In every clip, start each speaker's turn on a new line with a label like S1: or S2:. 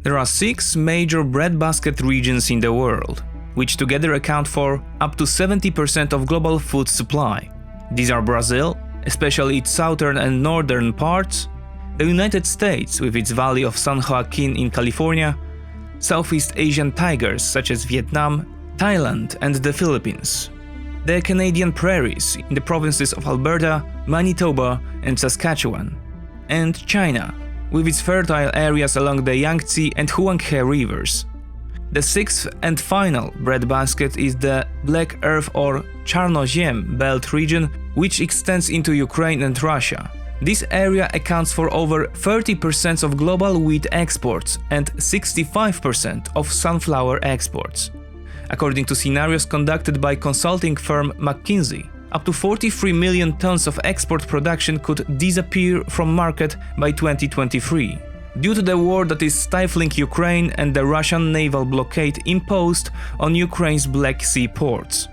S1: There are 6 major breadbasket regions in the world, which together account for up to 70% of global food supply. These are Brazil, especially its southern and northern parts, the United States with its Valley of San Joaquin in California, Southeast Asian tigers such as Vietnam, Thailand and the Philippines, the Canadian prairies in the provinces of Alberta, Manitoba and Saskatchewan, and China with its fertile areas along the Yangtze and Huanghe rivers. The 6th and final breadbasket is the Black Earth or Charnozem Belt region, which extends into Ukraine and Russia. This area accounts for over 30% of global wheat exports and 65% of sunflower exports. According to scenarios conducted by consulting firm McKinsey, up to 43 million tons of export production could disappear from market by 2023. Due to the war that is stifling Ukraine and the Russian naval blockade imposed on Ukraine's Black Sea ports.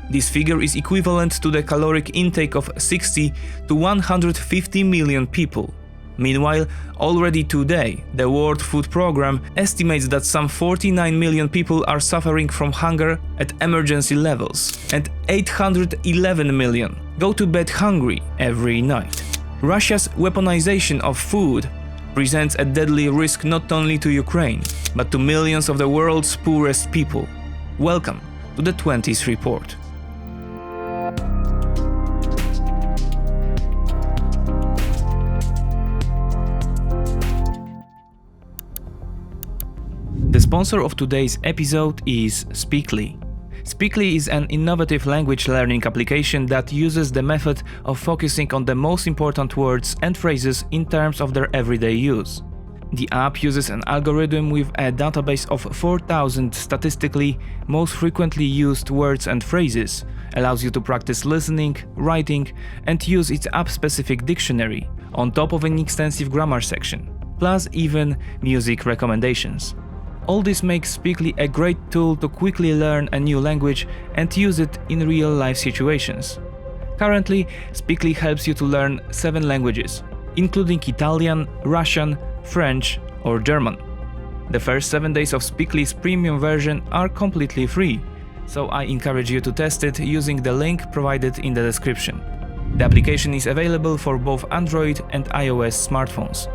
S1: This figure is equivalent to the caloric intake of 60 to 150 million people. Meanwhile, already today, the World Food Programme estimates that some 49 million people are suffering from hunger at emergency levels, and 811 million go to bed hungry every night. Russia's weaponization of food presents a deadly risk not only to Ukraine, but to millions of the world's poorest people. Welcome to the 20th Report. The sponsor of today's episode is Speakly. Speakly is an innovative language learning application that uses the method of focusing on the most important words and phrases in terms of their everyday use. The app uses an algorithm with a database of 4,000 statistically most frequently used words and phrases, allows you to practice listening, writing, and use its app-specific dictionary, on top of an extensive grammar section, plus even music recommendations. All this makes Speakly a great tool to quickly learn a new language and use it in real-life situations. Currently, Speakly helps you to learn 7 languages, including Italian, Russian, French or German. The first 7 days of Speakly's premium version are completely free, so I encourage you to test it using the link provided in the description. The application is available for both Android and iOS smartphones.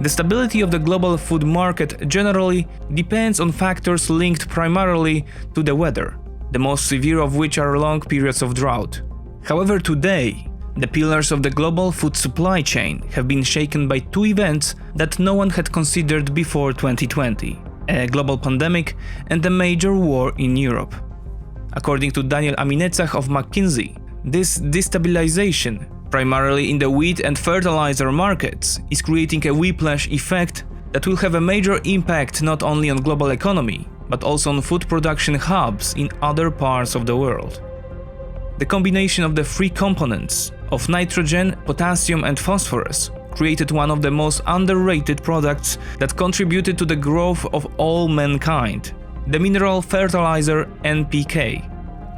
S1: The stability of the global food market generally depends on factors linked primarily to the weather, the most severe of which are long periods of drought. However, today, the pillars of the global food supply chain have been shaken by 2 events that no one had considered before 2020: a global pandemic and a major war in Europe. According to Daniel Aminecach of McKinsey, this destabilization, primarily in the wheat and fertilizer markets, is creating a whiplash effect that will have a major impact not only on global economy, but also on food production hubs in other parts of the world. The combination of the 3 components of nitrogen, potassium and phosphorus created one of the most underrated products that contributed to the growth of all mankind, the mineral fertilizer NPK.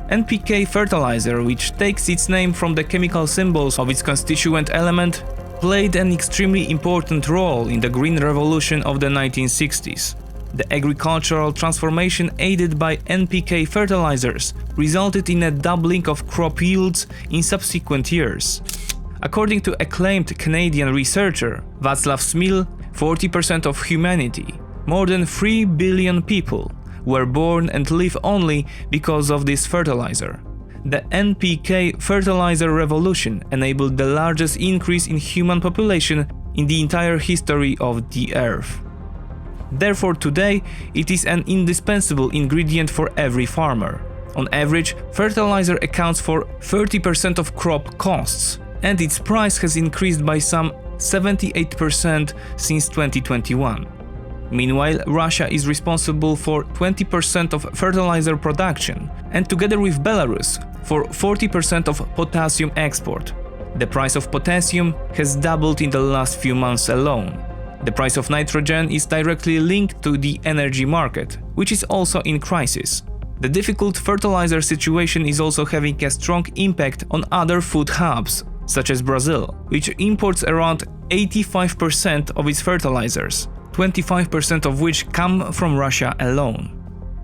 S1: NPK fertilizer, which takes its name from the chemical symbols of its constituent element, played an extremely important role in the Green Revolution of the 1960s. The agricultural transformation aided by NPK fertilizers resulted in a doubling of crop yields in subsequent years. According to acclaimed Canadian researcher Václav Smil, 40% of humanity, more than 3 billion people, were born and live only because of this fertilizer. The NPK fertilizer revolution enabled the largest increase in human population in the entire history of the Earth. Therefore, today, it is an indispensable ingredient for every farmer. On average, fertilizer accounts for 30% of crop costs, and its price has increased by some 78% since 2021. Meanwhile, Russia is responsible for 20% of fertilizer production, and together with Belarus, for 40% of potassium export. The price of potassium has doubled in the last few months alone. The price of nitrogen is directly linked to the energy market, which is also in crisis. The difficult fertilizer situation is also having a strong impact on other food hubs, such as Brazil, which imports around 85% of its fertilizers, 25% of which come from Russia alone.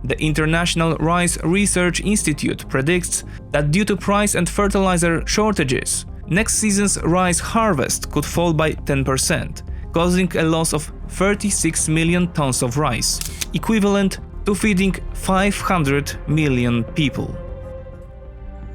S1: The International Rice Research Institute predicts that due to price and fertilizer shortages, next season's rice harvest could fall by 10%, causing a loss of 36 million tons of rice, equivalent to feeding 500 million people.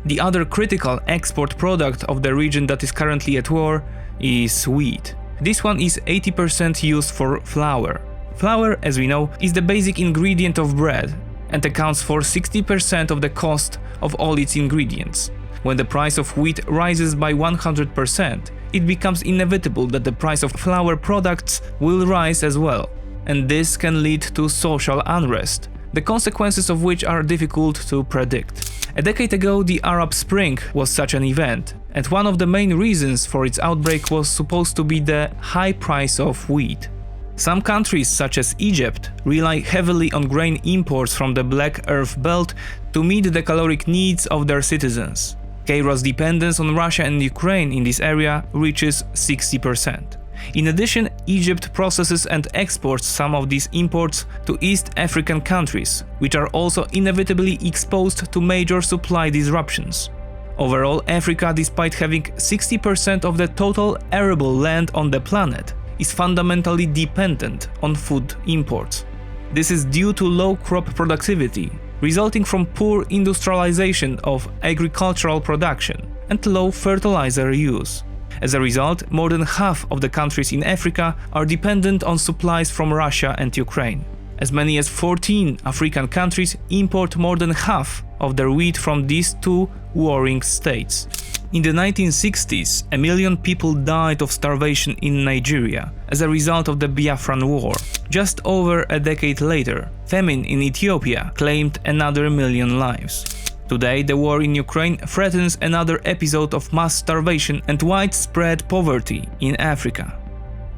S1: The other critical export product of the region that is currently at war is wheat. This one is 80% used for flour. Flour, as we know, is the basic ingredient of bread and accounts for 60% of the cost of all its ingredients. When the price of wheat rises by 100%, it becomes inevitable that the price of flour products will rise as well, and this can lead to social unrest, the consequences of which are difficult to predict. A decade ago, the Arab Spring was such an event, and one of the main reasons for its outbreak was supposed to be the high price of wheat. Some countries, such as Egypt, rely heavily on grain imports from the Black Earth Belt to meet the caloric needs of their citizens. Cairo's dependence on Russia and Ukraine in this area reaches 60%. In addition, Egypt processes and exports some of these imports to East African countries, which are also inevitably exposed to major supply disruptions. Overall, Africa, despite having 60% of the total arable land on the planet, is fundamentally dependent on food imports. This is due to low crop productivity, resulting from poor industrialization of agricultural production and low fertilizer use. As a result, more than half of the countries in Africa are dependent on supplies from Russia and Ukraine. As many as 14 African countries import more than half of their wheat from these two warring states. In the 1960s, 1 million people died of starvation in Nigeria as a result of the Biafran War. Just over a decade later, famine in Ethiopia claimed another 1 million lives. Today, the war in Ukraine threatens another episode of mass starvation and widespread poverty in Africa.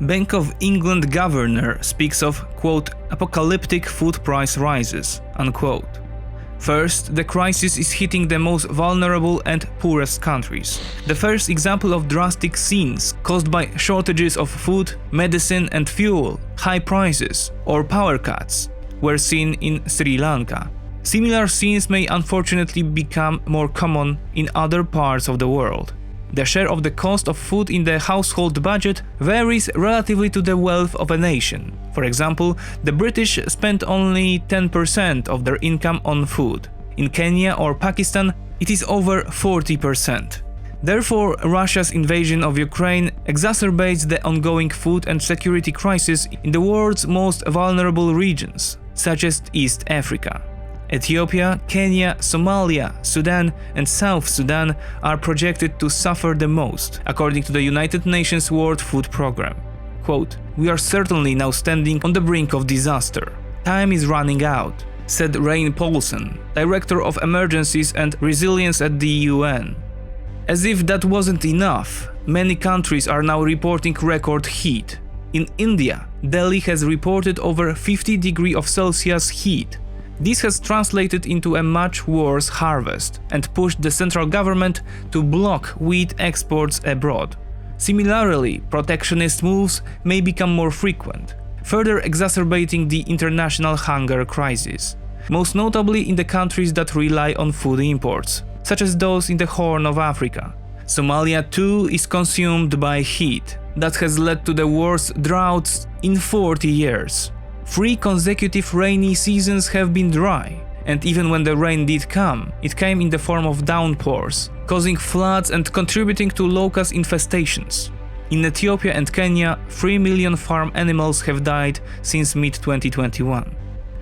S1: Bank of England governor speaks of, quote, apocalyptic food price rises, unquote. First, the crisis is hitting the most vulnerable and poorest countries. The first example of drastic scenes caused by shortages of food, medicine and fuel, high prices, or power cuts were seen in Sri Lanka. Similar scenes may unfortunately become more common in other parts of the world. The share of the cost of food in the household budget varies relatively to the wealth of a nation. For example, the British spend only 10% of their income on food. In Kenya or Pakistan, it is over 40%. Therefore, Russia's invasion of Ukraine exacerbates the ongoing food and security crisis in the world's most vulnerable regions, such as East Africa. Ethiopia, Kenya, Somalia, Sudan, and South Sudan are projected to suffer the most, according to the United Nations World Food Programme. Quote, "We are certainly now standing on the brink of disaster. Time is running out," said Rain Paulson, Director of Emergencies and Resilience at the UN. As if that wasn't enough, many countries are now reporting record heat. In India, Delhi has reported over 50 degrees Celsius heat. This has translated into a much worse harvest and pushed the central government to block wheat exports abroad. Similarly, protectionist moves may become more frequent, further exacerbating the international hunger crisis, most notably in the countries that rely on food imports, such as those in the Horn of Africa. Somalia too is consumed by heat that has led to the worst droughts in 40 years. 3 consecutive rainy seasons have been dry, and even when the rain did come, it came in the form of downpours, causing floods and contributing to locust infestations. In Ethiopia and Kenya, 3 million farm animals have died since mid-2021.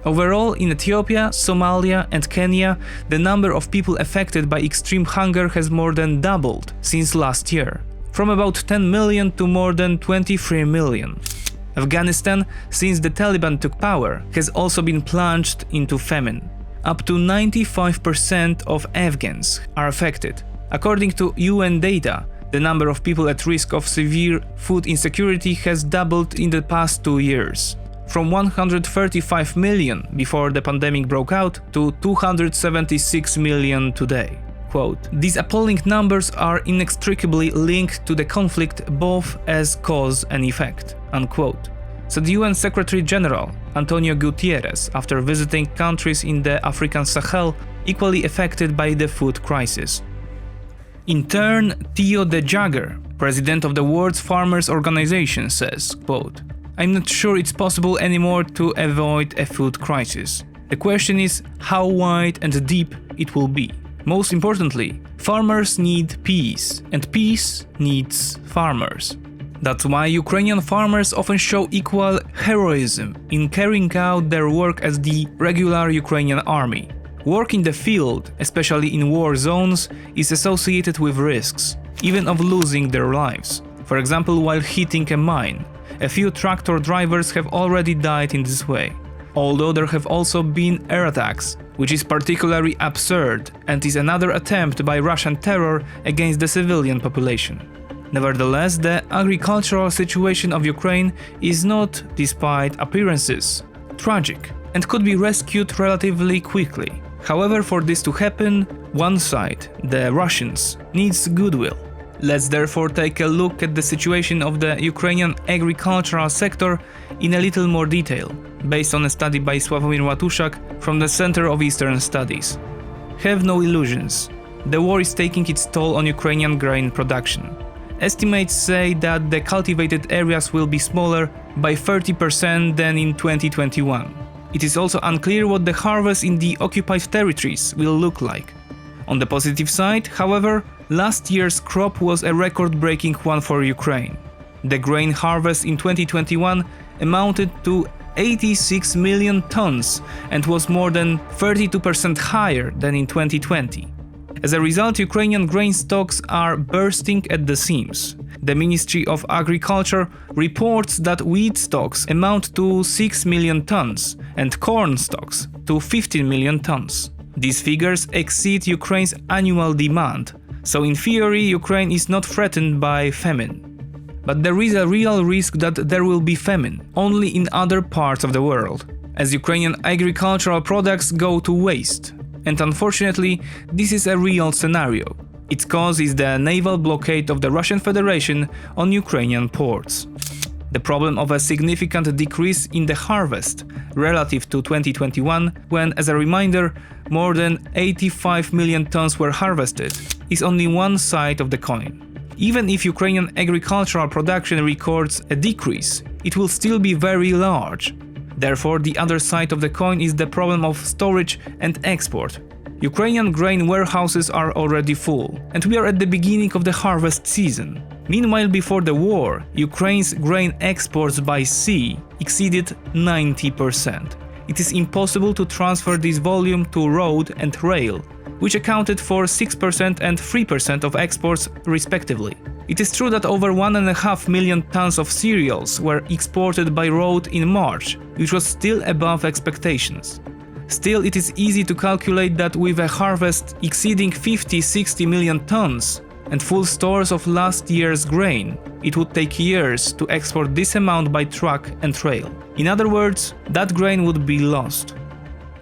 S1: Overall, in Ethiopia, Somalia and Kenya, the number of people affected by extreme hunger has more than doubled since last year, from about 10 million to more than 23 million. Afghanistan, since the Taliban took power, has also been plunged into famine. Up to 95% of Afghans are affected. According to UN data, the number of people at risk of severe food insecurity has doubled in the past 2 years, from 135 million before the pandemic broke out to 276 million today. Quote, "These appalling numbers are inextricably linked to the conflict both as cause and effect," unquote. said UN Secretary General Antonio Guterres after visiting countries in the African Sahel equally affected by the food crisis. In turn, Theo de Jager, president of the World's Farmers Organization, says, quote, "I'm not sure it's possible anymore to avoid a food crisis. The question is how wide and deep it will be. Most importantly, farmers need peace, and peace needs farmers. That's why Ukrainian farmers often show equal heroism in carrying out their work as the regular Ukrainian army. Work in the field, especially in war zones, is associated with risks, even of losing their lives. For example, while hitting a mine. A few tractor drivers have already died in this way. Although there have also been air attacks, which is particularly absurd and is another attempt by Russian terror against the civilian population. Nevertheless, the agricultural situation of Ukraine is not, despite appearances, tragic and could be rescued relatively quickly. However, for this to happen, one side, the Russians, needs goodwill. Let's therefore take a look at the situation of the Ukrainian agricultural sector in a little more detail, based on a study by Sławomir Łatuszak from the Center of Eastern Studies. Have no illusions. The war is taking its toll on Ukrainian grain production. Estimates say that the cultivated areas will be smaller by 30% than in 2021. It is also unclear what the harvest in the occupied territories will look like. On the positive side, however, last year's crop was a record-breaking one for Ukraine. The grain harvest in 2021 amounted to 86 million tons and was more than 32% higher than in 2020. As a result, Ukrainian grain stocks are bursting at the seams. The Ministry of Agriculture reports that wheat stocks amount to 6 million tons and corn stocks to 15 million tons. These figures exceed Ukraine's annual demand, so in theory Ukraine is not threatened by famine. But there is a real risk that there will be famine, only in other parts of the world, as Ukrainian agricultural products go to waste. And unfortunately, this is a real scenario. Its cause is the naval blockade of the Russian Federation on Ukrainian ports. The problem of a significant decrease in the harvest relative to 2021, when, as a reminder, more than 85 million tons were harvested, is only one side of the coin. Even if Ukrainian agricultural production records a decrease, it will still be very large. Therefore, the other side of the coin is the problem of storage and export. Ukrainian grain warehouses are already full, and we are at the beginning of the harvest season. Meanwhile, before the war, Ukraine's grain exports by sea exceeded 90%. It is impossible to transfer this volume to road and rail, which accounted for 6% and 3% of exports respectively. It is true that over 1.5 million tons of cereals were exported by road in March, which was still above expectations. Still, it is easy to calculate that with a harvest exceeding 50-60 million tons and full stores of last year's grain, it would take years to export this amount by truck and rail. In other words, that grain would be lost.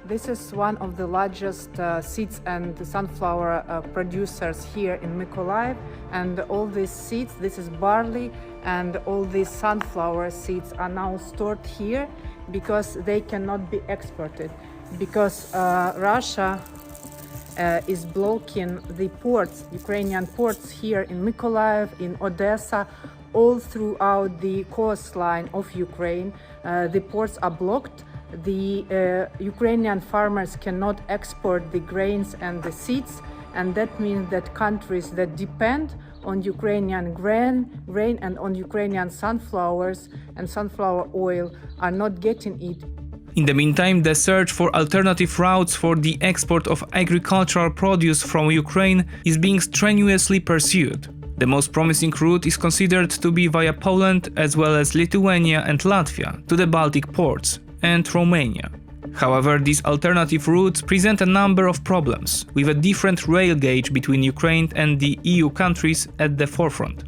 S2: This is one of the largest seeds and sunflower producers here in Mykolaiv, and all these seeds, this is barley, and all these sunflower seeds are now stored here because they cannot be exported, because Russia is blocking the ports, Ukrainian ports here in Mykolaiv, in Odessa, all throughout the coastline of Ukraine. The ports are blocked. The Ukrainian farmers cannot export the grains and the seeds, and that means that countries that depend on Ukrainian grain and on Ukrainian sunflowers and sunflower oil are not getting it.
S1: In the meantime, the search for alternative routes for the export of agricultural produce from Ukraine is being strenuously pursued. The most promising route is considered to be via Poland as well as Lithuania and Latvia to the Baltic ports and Romania. However, these alternative routes present a number of problems, with a different rail gauge between Ukraine and the EU countries at the forefront.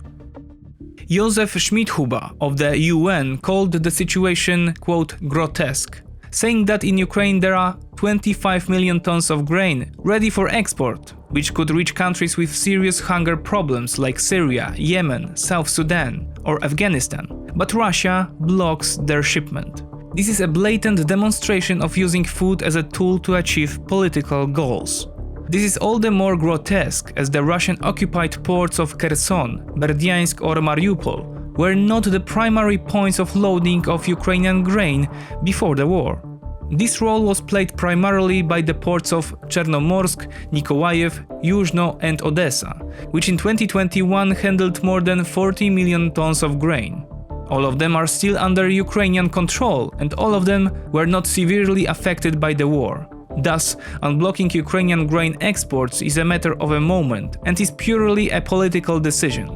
S1: Josef Schmidhuber of the UN called the situation, quote, grotesque, saying that in Ukraine there are 25 million tons of grain ready for export, which could reach countries with serious hunger problems like Syria, Yemen, South Sudan or Afghanistan, but Russia blocks their shipment. This is a blatant demonstration of using food as a tool to achieve political goals. This is all the more grotesque as the Russian-occupied ports of Kherson, Berdyansk or Mariupol were not the primary points of loading of Ukrainian grain before the war. This role was played primarily by the ports of Chernomorsk, Nikolaev, Yuzhno and Odessa, which in 2021 handled more than 40 million tons of grain. All of them are still under Ukrainian control, and all of them were not severely affected by the war. Thus, unblocking Ukrainian grain exports is a matter of a moment and is purely a political decision.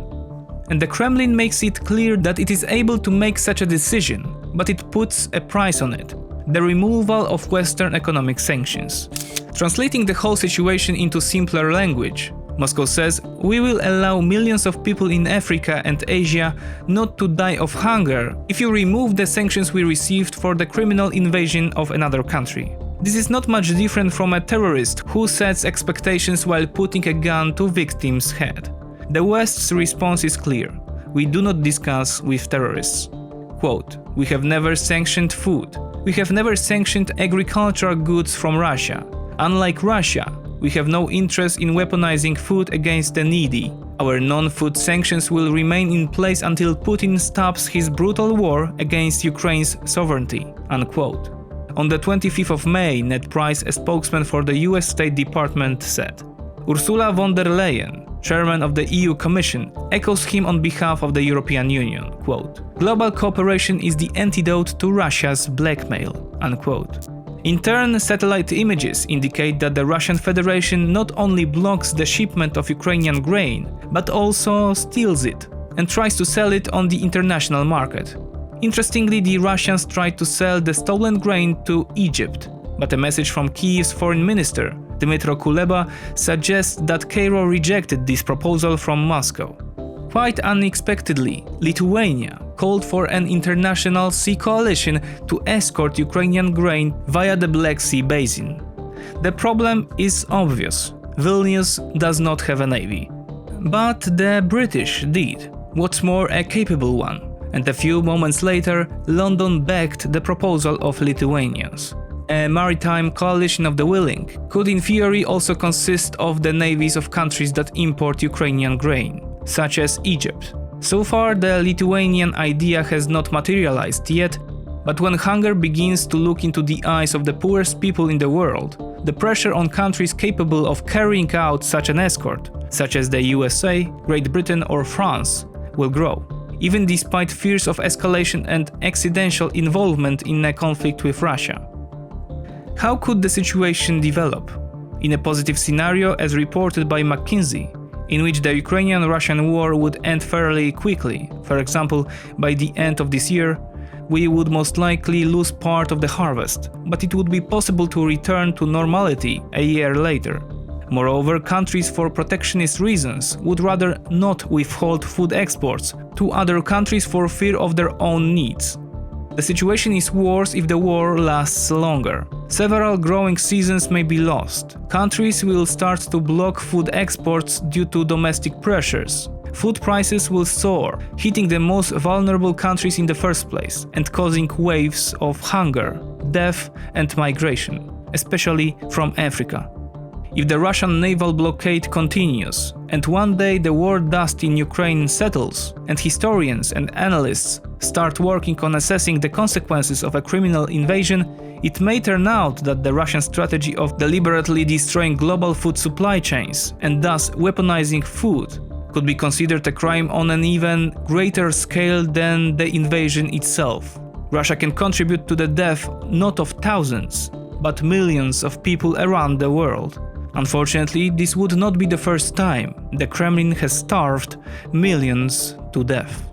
S1: And the Kremlin makes it clear that it is able to make such a decision, but it puts a price on it: the removal of Western economic sanctions. Translating the whole situation into simpler language, Moscow says, "We will allow millions of people in Africa and Asia not to die of hunger if you remove the sanctions we received for the criminal invasion of another country." This is not much different from a terrorist who sets expectations while putting a gun to victim's head. The West's response is clear: we do not discuss with terrorists. Quote, "We have never sanctioned food. We have never sanctioned agricultural goods from Russia. Unlike Russia, we have no interest in weaponizing food against the needy. Our non-food sanctions will remain in place until Putin stops his brutal war against Ukraine's sovereignty." Unquote. On the 25th of May, Ned Price, a spokesman for the US State Department, said, "Ursula von der Leyen, chairman of the EU Commission, echoes him on behalf of the European Union. Quote, global cooperation is the antidote to Russia's blackmail." Unquote. In turn, satellite images indicate that the Russian Federation not only blocks the shipment of Ukrainian grain, but also steals it and tries to sell it on the international market. Interestingly, the Russians tried to sell the stolen grain to Egypt, but a message from Kyiv's foreign minister, Dmytro Kuleba, suggests that Cairo rejected this proposal from Moscow. Quite unexpectedly, Lithuania called for an international sea coalition to escort Ukrainian grain via the Black Sea basin. The problem is obvious: Vilnius does not have a navy. But the British did, what's more, a capable one, and a few moments later, London backed the proposal of Lithuanians. A maritime coalition of the willing could in theory also consist of the navies of countries that import Ukrainian grain, such as Egypt. So far, the Lithuanian idea has not materialized yet, but when hunger begins to look into the eyes of the poorest people in the world, the pressure on countries capable of carrying out such an escort, such as the USA, Great Britain or France, will grow, even despite fears of escalation and accidental involvement in a conflict with Russia. How could the situation develop? In a positive scenario, as reported by McKinsey, in which the Ukrainian-Russian war would end fairly quickly, for example, by the end of this year, we would most likely lose part of the harvest, but it would be possible to return to normality a year later. Moreover, countries for protectionist reasons would rather not withhold food exports to other countries for fear of their own needs. The situation is worse if the war lasts longer. Several growing seasons may be lost. Countries will start to block food exports due to domestic pressures. Food prices will soar, hitting the most vulnerable countries in the first place and causing waves of hunger, death and migration, especially from Africa. If the Russian naval blockade continues, and one day the war dust in Ukraine settles, and historians and analysts start working on assessing the consequences of a criminal invasion, it may turn out that the Russian strategy of deliberately destroying global food supply chains, and thus weaponizing food, could be considered a crime on an even greater scale than the invasion itself. Russia can contribute to the death not of thousands, but millions of people around the world. Unfortunately, this would not be the first time the Kremlin has starved millions to death.